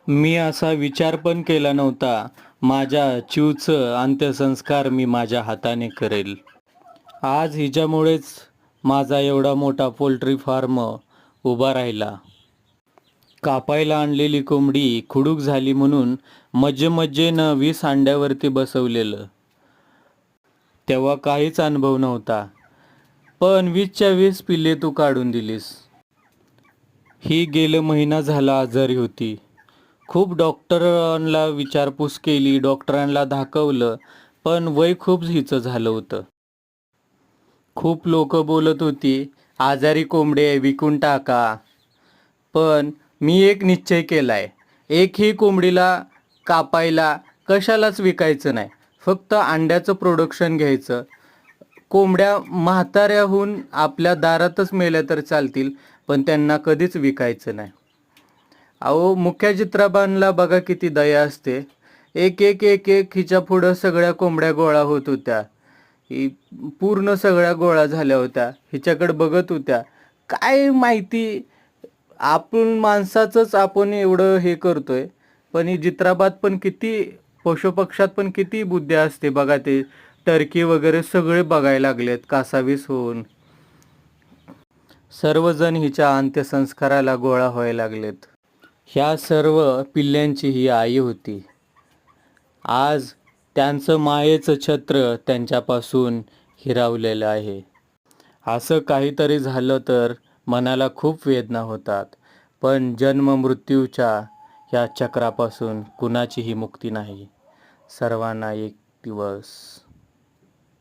मी असा विचार पण केला नव्हता. माझ्या चिवचं अंत्यसंस्कार मी माझ्या हाताने करेल. आज हिच्यामुळेच माझा एवढा मोठा पोल्ट्री फार्म उभा राहिला. कापायला आणलेली कोंबडी खुडूक झाली म्हणून मज्जेमज्जेनं 20 अंड्यावरती बसवलेलं. तेव्हा काहीच अनुभव नव्हता. पण 20च्या 20 पिल्ले तू काढून दिलीस. ही गेलं महिना झाला आजारी होती. खूप डॉक्टरांना विचारपूस केली, डॉक्टरांना दाखवलं, पण वय खूप हिचं झालं होतं. खूप लोक बोलत होती, आजारी कोंबडे विकून टाका. पण मी एक निश्चय केलाय, एकही कोंबडीला कापायला कशालाच विकायचं नाही. फक्त अंड्याचं प्रोडक्शन घ्यायचं. कोंबड्या म्हाताऱ्याहून आपल्या दारातच मेल्या तर चालतील, पण त्यांना कधीच विकायचं नाही. अहो, मुख्य चित्रपटांना बघा किती दया असते. एक एक एक एक हिच्या पुढं सगळ्या कोंबड्या गोळा होत होत्या. ही पूर्ण सगळ्या गोळा झाल्या होत्या, हिच्याकडे बघत होत्या. काय माहिती, आपण माणसाचंच आपण एवढं हे करतोय. पण ही चित्राबात पण किती, पशुपक्षात पण किती बुद्धी असते बघा. ते टर्की वगैरे सगळे बघायला लागलेत कासावीस होऊन. सर्वजण हिच्या अंत्यसंस्काराला गोळा व्हायला लागलेत. ह्या सर्व पिल्ल्यांची ही आई होती. आज त्यांचं मायेचं छत्र त्यांच्यापासून हिरावलेलं आहे. असं काहीतरी झालं तर मनाला खूप वेदना होतात. पण जन्म मृत्यूच्या ह्या चक्रापासून कुणाचीही मुक्ती नाही. सर्वांना एक दिवस